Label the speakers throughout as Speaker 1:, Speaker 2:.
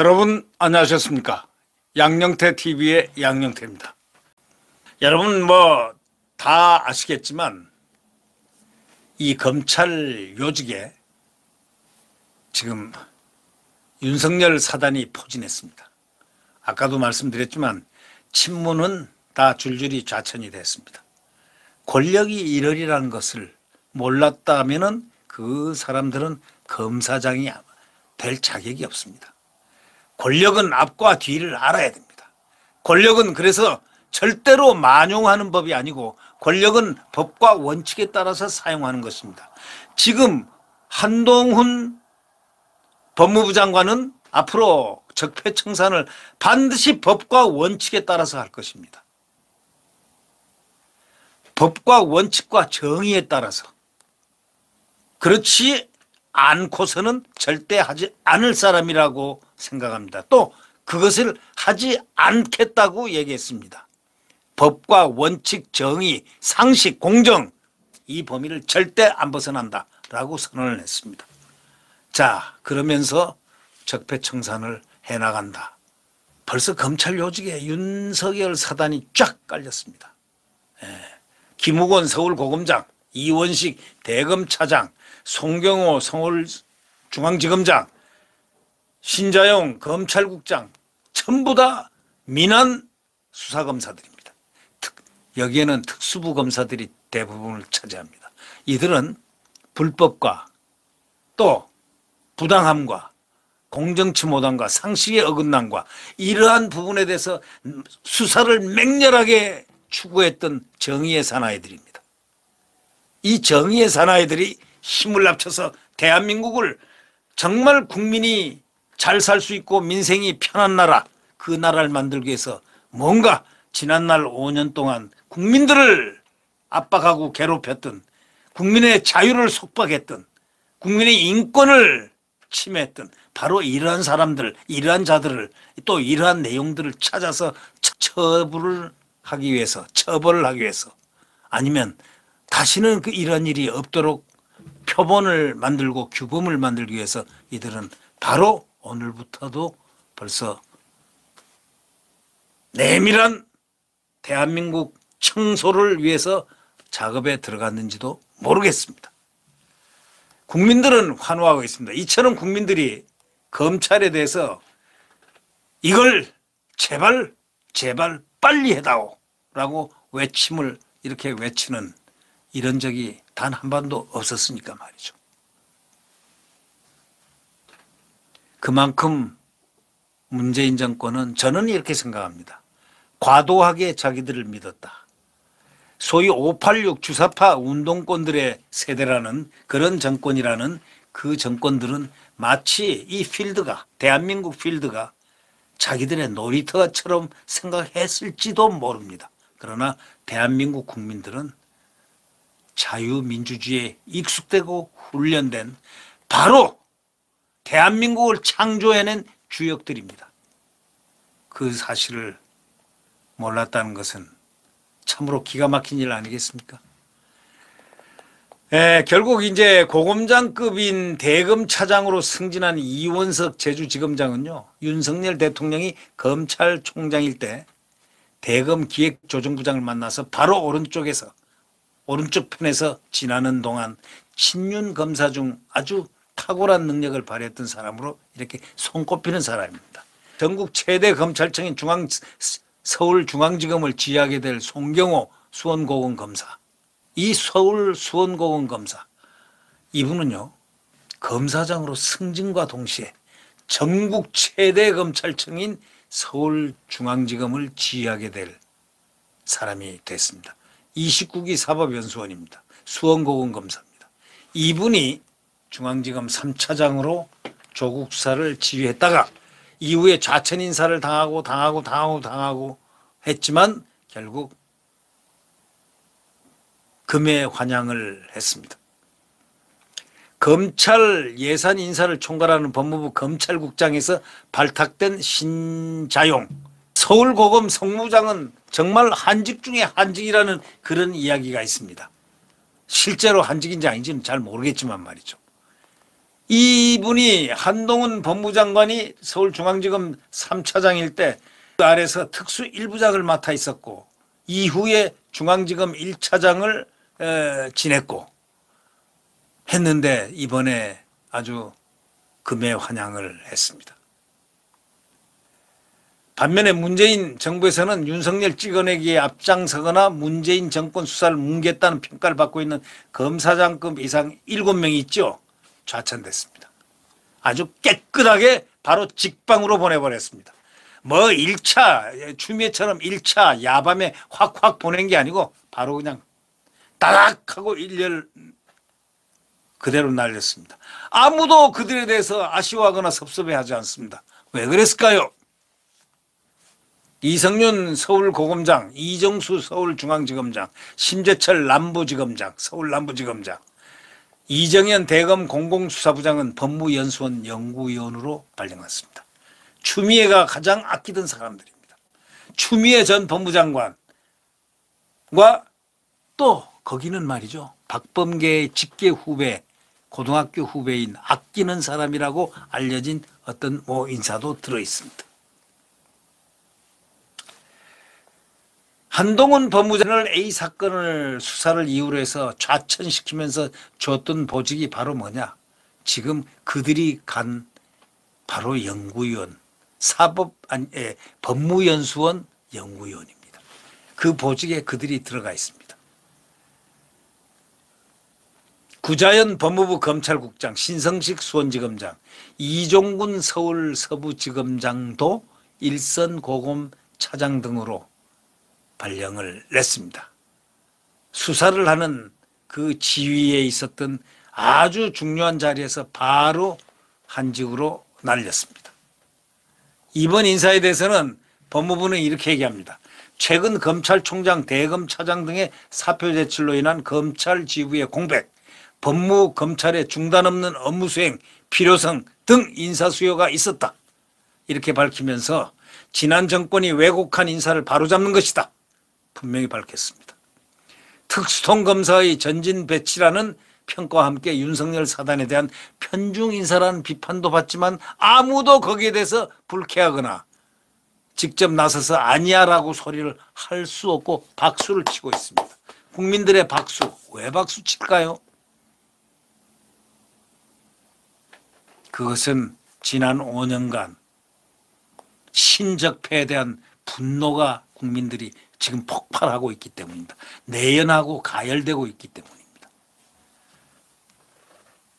Speaker 1: 여러분 안녕하셨습니까? 양영태 TV의 양영태입니다. 여러분 다 아시겠지만 이 검찰 요직에 지금 윤석열 사단이 포진했습니다. 아까도 말씀드렸지만 친문은 다 줄줄이 좌천이 됐습니다. 권력이 이러리라는 것을 몰랐다면은 그 사람들은 검사장이 될 자격이 없습니다. 권력은 앞과 뒤를 알아야 됩니다. 권력은 그래서 절대로 만용하는 법이 아니고 권력은 법과 원칙에 따라서 사용하는 것입니다. 지금 한동훈 법무부 장관은 앞으로 적폐청산을 반드시 법과 원칙에 따라서 할 것입니다. 법과 원칙과 정의에 따라서. 그렇지 않고서는 절대 하지 않을 사람이라고 생각합니다. 또 그것을 하지 않겠다고 얘기했습니다. 법과 원칙, 정의, 상식, 공정 이 범위를 절대 안 벗어난다라고 선언을 했습니다. 자, 그러면서 적폐청산을 해나간다. 벌써 검찰 요직에 윤석열 사단이 쫙 깔렸습니다. 김우건 서울고검장, 이원식 대검차장, 송경호 서울중앙지검장, 신자용 검찰국장 전부 다 민한 수사검사들입니다. 여기에는 특수부 검사들이 대부분을 차지합니다. 이들은 불법과 또 부당함과 공정치모단과 상식의 어긋남과 이러한 부분에 대해서 수사를 맹렬하게 추구했던 정의의 사나이들입니다. 이 정의의 사나이들이 힘을 합쳐서 대한민국을 정말 국민이 잘 살 수 있고 민생이 편한 나라, 그 나라를 만들기 위해서 뭔가 지난날 5년 동안 국민들을 압박하고 괴롭혔던, 국민의 자유를 속박했던, 국민의 인권을 침해했던 바로 이러한 사람들, 이러한 자들을 또 이러한 내용들을 찾아서 처벌을 하기 위해서 아니면 다시는 이런 일이 없도록 표본을 만들고 규범을 만들기 위해서 이들은 바로 오늘부터도 벌써 내밀한 대한민국 청소를 위해서 작업에 들어갔는지도 모르겠습니다. 국민들은 환호하고 있습니다. 이처럼 국민들이 검찰에 대해서 이걸 제발 빨리 해다오 라고 외침을 이렇게 외치는 이런 적이 단 한 번도 없었으니까 말이죠. 그만큼 문재인 정권은 저는 이렇게 생각합니다. 과도하게 자기들을 믿었다. 소위 586 주사파 운동권들의 세대라는 그런 정권이라는 그 정권들은 마치 이 필드가, 대한민국 필드가 자기들의 놀이터처럼 생각했을지도 모릅니다. 그러나 대한민국 국민들은 자유민주주의에 익숙되고 훈련된 바로 대한민국을 창조해낸 주역들입니다. 그 사실을 몰랐다는 것은 참으로 기가 막힌 일 아니겠습니까? 결국 이제 고검장급인 대검차장으로 승진한 이원석 제주지검장은요, 윤석열 대통령이 검찰총장일 때 대검 기획조정부장을 만나서 바로 오른쪽 편에서 지나는 동안 친윤 검사 중 아주 탁월한 능력을 발휘했던 사람으로 이렇게 손꼽히는 사람입니다. 전국 최대 검찰청인 서울중앙지검을 지휘하게 될 송경호 수원고검 검사, 이 서울 수원고검 검사, 이분은요 검사장으로 승진과 동시에 전국 최대 검찰청인 서울중앙지검을 지휘하게 될 사람이 됐습니다. 29기 사법연수원입니다. 수원고검 검사입니다. 이분이 중앙지검 3차장으로 조국 수사를 지휘했다가 이후에 좌천 인사를 당하고 했지만 결국 금에 환영을 했습니다. 검찰 예산 인사를 총괄하는 법무부 검찰국장에서 발탁된 신자용 서울고검 성무장은 정말 한직 중에 한직이라는 그런 이야기가 있습니다. 실제로 한직인지 아닌지는 잘 모르겠지만 말이죠. 이분이 한동훈 법무장관이 서울중앙지검 3차장일 때 그 아래서 특수 1부장을 맡아 있었고 이후에 중앙지검 1차장을 지냈고 했는데 이번에 아주 금해환영을 했습니다. 반면에 문재인 정부에서는 윤석열 찍어내기에 앞장서거나 문재인 정권 수사를 뭉개했다는 평가를 받고 있는 검사장급 이상 7명이 있죠. 좌천됐습니다. 아주 깨끗하게 바로 직방으로 보내버렸습니다. 뭐 1차 추미애처럼 1차 야밤에 확확 보낸 게 아니고 바로 그냥 따닥 하고 일렬 그대로 날렸습니다. 아무도 그들에 대해서 아쉬워하거나 섭섭해하지 않습니다. 왜 그랬을까요? 이성윤 서울고검장, 이정수 서울중앙지검장, 심재철 남부지검장, 서울남부지검장, 이정현 대검 공공수사부장은 법무연수원 연구위원으로 발령났습니다. 추미애가 가장 아끼던 사람들입니다. 추미애 전 법무장관과 또 거기는 말이죠. 박범계의 직계 후배, 고등학교 후배인 아끼는 사람이라고 알려진 어떤 모 인사도 들어있습니다. 한동훈 법무장관을 A 사건을 수사를 이유로 해서 좌천시키면서 줬던 보직이 바로 뭐냐. 지금 그들이 간 바로 연구위원, 법무연수원 연구위원입니다. 그 보직에 그들이 들어가 있습니다. 구자연 법무부 검찰국장, 신성식 수원지검장, 이종군 서울 서부지검장도 일선 고검 차장 등으로 발령을 냈습니다. 수사를 하는 그 지위에 있었던 아주 중요한 자리에서 바로 한직으로 날렸습니다. 이번 인사에 대해서는 법무부는 이렇게 얘기합니다. 최근 검찰총장, 대검차장 등의 사표 제출로 인한 검찰 지부의 공백, 법무 검찰의 중단 없는 업무 수행 필요성 등 인사 수요가 있었다. 이렇게 밝히면서 지난 정권이 왜곡한 인사를 바로잡는 것이다. 분명히 밝혔습니다. 특수통 검사의 전진 배치라는 평가와 함께 윤석열 사단에 대한 편중 인사라는 비판도 받지만 아무도 거기에 대해서 불쾌하거나 직접 나서서 아니야라고 소리를 할 수 없고 박수를 치고 있습니다. 국민들의 박수, 왜 박수 칠까요? 그것은 지난 5년간 신적폐에 대한 분노가 국민들이 지금 폭발하고 있기 때문입니다. 내연하고 가열되고 있기 때문입니다.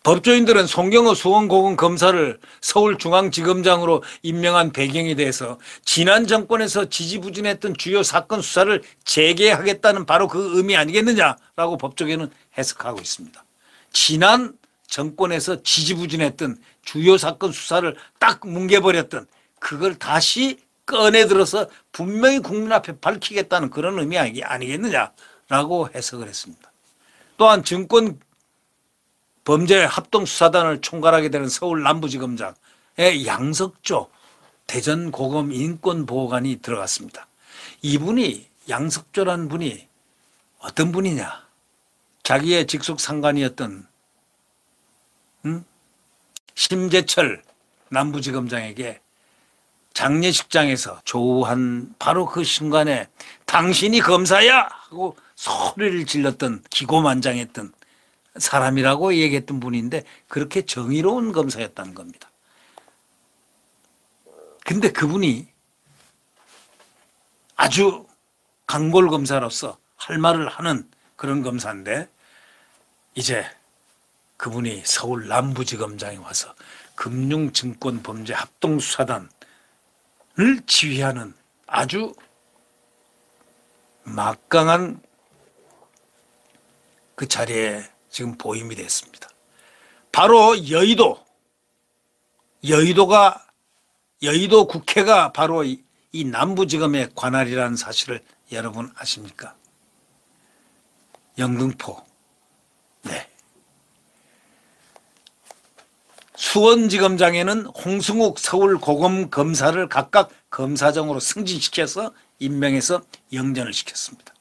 Speaker 1: 법조인들은 송경호 수원고검검사를 서울중앙지검장으로 임명한 배경에 대해서 지난 정권에서 지지부진했던 주요 사건 수사를 재개하겠다는 바로 그 의미 아니겠느냐라고 법조계는 해석하고 있습니다. 지난 정권에서 지지부진했던 주요 사건 수사를 딱 뭉개버렸던 그걸 다시 꺼내 들어서 분명히 국민 앞에 밝히겠다는 그런 의미 아니겠느냐라고 해석을 했습니다. 또한 증권 범죄 합동수사단을 총괄하게 되는 서울 남부지검장의 양석조 대전고검 인권보호관이 들어갔습니다. 이분이 양석조라는 분이 어떤 분이냐. 자기의 직속 상관이었던 심재철 남부지검장에게 장례식장에서 조우한 바로 그 순간에 당신이 검사야 하고 소리를 질렀던 기고만장했던 사람이라고 얘기했던 분인데 그렇게 정의로운 검사였다는 겁니다. 근데 그분이 아주 강골 검사로서 할 말을 하는 그런 검사인데 이제 그분이 서울 남부지검장에 와서 금융증권범죄 합동수사단을 지휘하는 아주 막강한 그 자리에 지금 보임이 됐습니다. 바로 여의도 국회가 바로 이 남부지검의 관할이라는 사실을 여러분 아십니까? 영등포. 네. 수원지검장에는 홍승욱 서울고검검사를 각각 검사장으로 승진시켜서 임명해서 영전을 시켰습니다.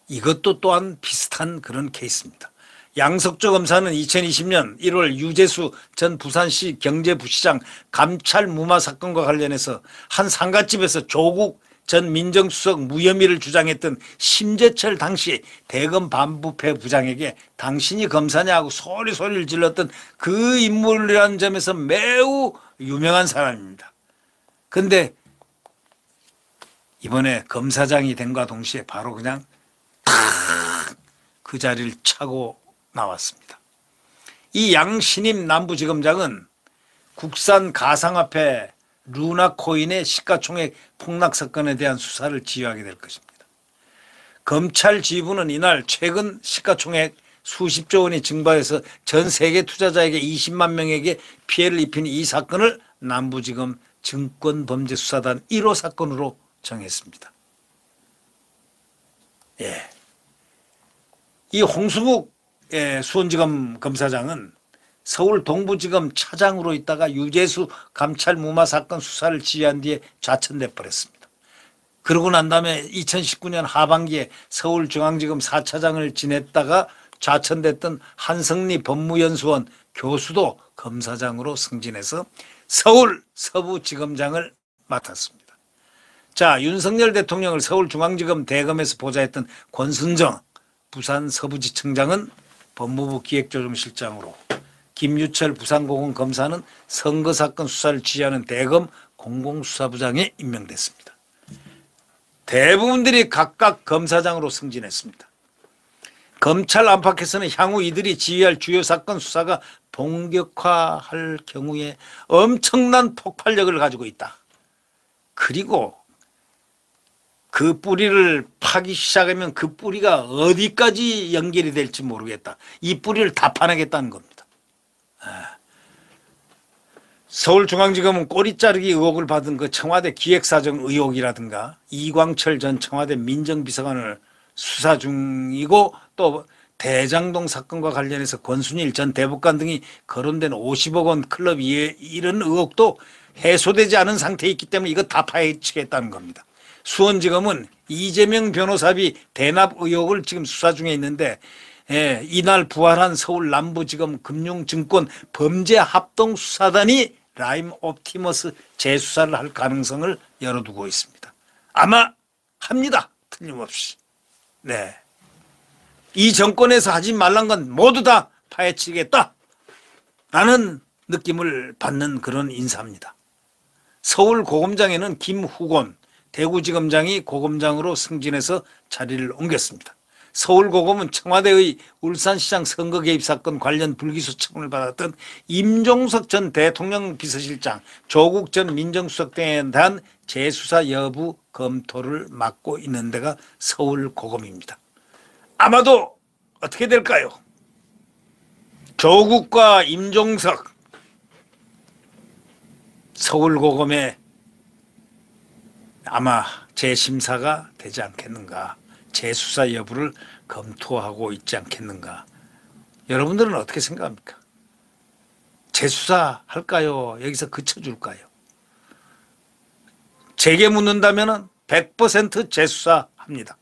Speaker 1: 이것도 또한 비슷한 그런 케이스입니다. 양석조 검사는 2020년 1월 유재수 전 부산시 경제부시장 감찰 무마 사건과 관련해서 한 상가집에서 조국 전 민정수석 무혐의를 주장했던 심재철 당시 대검 반부패 부장에게 당신이 검사냐고 소리를 질렀던 그 인물이라는 점에서 매우 유명한 사람입니다. 그런데 이번에 검사장이 된과 동시에 바로 그냥 탁 그 자리를 차고 나왔습니다. 이 양신임 남부지검장은 국산 가상화폐 루나코인의 시가총액 폭락 사건에 대한 수사를 지휘하게 될 것입니다. 검찰 지휘부는 이날 최근 시가총액 수십조 원이 증발해서 전 세계 투자자에게 20만 명에게 피해를 입힌 이 사건을 남부지검 증권범죄수사단 1호 사건으로 정했습니다. 예. 이 홍수묵 수원지검 검사장은 서울 동부지검 차장으로 있다가 유재수 감찰 무마 사건 수사를 지휘한 뒤에 좌천돼 버렸습니다. 그러고 난 다음에 2019년 하반기에 서울중앙지검 4차장을 지냈다가 좌천됐던 한성리 법무연수원 교수도 검사장으로 승진해서 서울 서부지검장을 맡았습니다. 자, 윤석열 대통령을 서울중앙지검 대검에서 보좌했던 권순정 부산 서부지청장은 법무부 기획조정실장으로, 김유철 부산고검 검사는 선거사건 수사를 지휘하는 대검 공공수사부장에 임명됐습니다. 대부분들이 각각 검사장으로 승진했습니다. 검찰 안팎에서는 향후 이들이 지휘할 주요 사건 수사가 본격화할 경우에 엄청난 폭발력을 가지고 있다. 그리고 그 뿌리를 파기 시작하면 그 뿌리가 어디까지 연결이 될지 모르겠다. 이 뿌리를 다 파내겠다는 겁니다. 서울중앙지검은 꼬리 자르기 의혹을 받은 그 청와대 기획사정 의혹이라든가 이광철 전 청와대 민정비서관을 수사 중이고, 또 대장동 사건과 관련해서 권순일 전 대법관 등이 거론된 50억 원 클럽 이런 의혹도 해소되지 않은 상태에 있기 때문에 이거 다 파헤치겠다는 겁니다. 수원지검은 이재명 변호사비 대납 의혹을 지금 수사 중에 있는데, 이날 부활한 서울 남부지검 금융증권 범죄합동수사단이 라임 옵티머스 재수사를 할 가능성을 열어두고 있습니다. 아마 합니다. 틀림없이. 네. 이 정권에서 하지 말란 건 모두 다 파헤치겠다 라는 느낌을 받는 그런 인사입니다. 서울 고검장에는 김후곤 대구지검장이 고검장으로 승진해서 자리를 옮겼습니다. 서울고검은 청와대의 울산시장 선거 개입 사건 관련 불기소 처분을 받았던 임종석 전 대통령 비서실장, 조국 전 민정수석 등에 대한 재수사 여부 검토를 맡고 있는 데가 서울고검입니다. 아마도 어떻게 될까요? 조국과 임종석, 서울고검에 아마 재심사가 되지 않겠는가, 재수사 여부를 검토하고 있지 않겠는가. 여러분들은 어떻게 생각합니까? 재수사 할까요? 여기서 그쳐줄까요? 제게 묻는다면 100% 재수사합니다.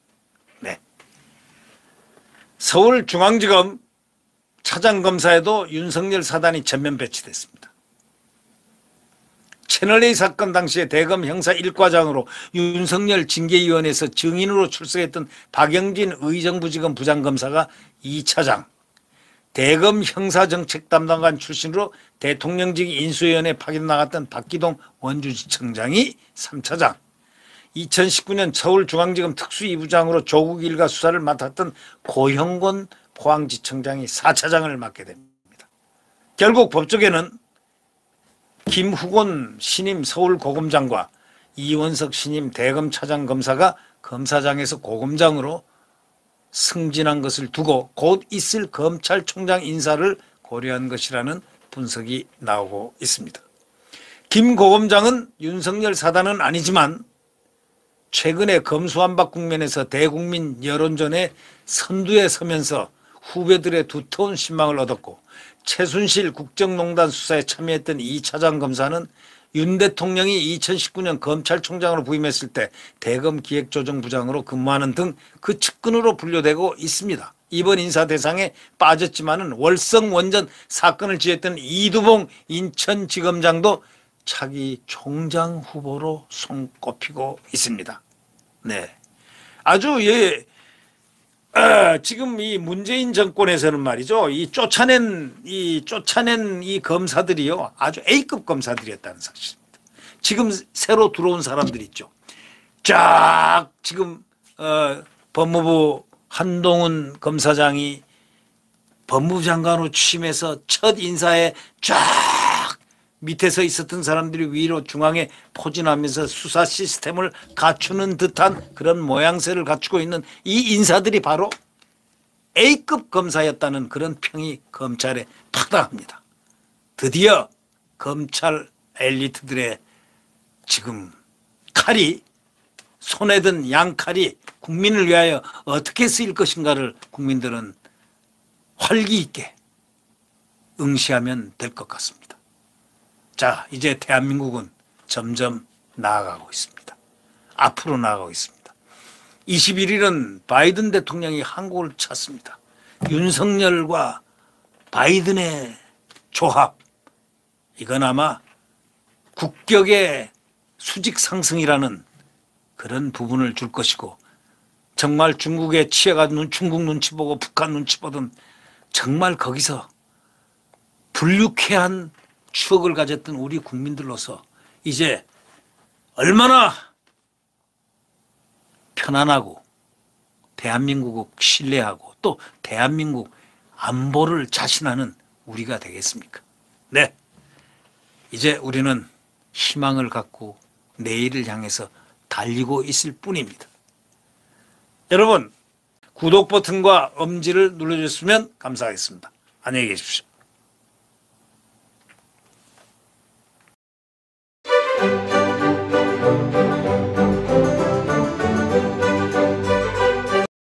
Speaker 1: 네. 서울중앙지검 차장검사에도 윤석열 사단이 전면 배치됐습니다. 채널A 사건 당시에 대검 형사 1과장으로 윤석열 징계위원회에서 증인으로 출석했던 박영진 의정부지검 부장검사가 2차장, 대검 형사정책 담당관 출신으로 대통령직 인수위원회 파견 나갔던 박기동 원주지청장이 3차장, 2019년 서울중앙지검 특수2부장으로 조국 일가 수사를 맡았던 고형곤 포항지청장이 4차장을 맡게 됩니다. 결국 법조계는 김후곤 신임 서울고검장과 이원석 신임 대검차장 검사가 검사장에서 고검장으로 승진한 것을 두고 곧 있을 검찰총장 인사를 고려한 것이라는 분석이 나오고 있습니다. 김 고검장은 윤석열 사단은 아니지만 최근에 검수완박 국면에서 대국민 여론전의 선두에 서면서 후배들의 두터운 신망을 얻었고, 최순실 국정농단 수사에 참여했던 이 차장 검사는 윤 대통령이 2019년 검찰총장으로 부임했을 때 대검 기획조정부장으로 근무하는 등 그 측근으로 분류되고 있습니다. 이번 인사 대상에 빠졌지만은 월성 원전 사건을 지휘했던 이두봉 인천지검장도 차기 총장 후보로 손꼽히고 있습니다. 네, 아주 지금 이 문재인 정권에서는 말이죠, 이 쫓아낸 이 검사들이요 아주 A급 검사들이었다는 사실입니다. 지금 새로 들어온 사람들 있죠. 쫙 지금 법무부 한동훈 검사장이 법무부 장관으로 취임해서 첫 인사에 쫙 밑에서 있었던 사람들이 위로 중앙에 포진하면서 수사 시스템을 갖추는 듯한 그런 모양새를 갖추고 있는 이 인사들이 바로 A급 검사였다는 그런 평이 검찰에 파다합니다. 드디어 검찰 엘리트들의 지금 칼이, 손에 든 양칼이 국민을 위하여 어떻게 쓰일 것인가를 국민들은 활기 있게 응시하면 될 것 같습니다. 자, 이제 대한민국은 점점 나아가고 있습니다. 앞으로 나아가고 있습니다. 21일은 바이든 대통령이 한국을 찾습니다. 윤석열과 바이든의 조합, 이건 아마 국격의 수직 상승이라는 그런 부분을 줄 것이고, 정말 중국에 치여가 중국 눈치 보고 북한 눈치 보던 정말 거기서 불유쾌한 추억을 가졌던 우리 국민들로서 이제 얼마나 편안하고 대한민국을 신뢰하고 또 대한민국 안보를 자신하는 우리가 되겠습니까? 네, 이제 우리는 희망을 갖고 내일을 향해서 달리고 있을 뿐입니다. 여러분, 구독 버튼과 엄지를 눌러주셨으면 감사하겠습니다. 안녕히 계십시오.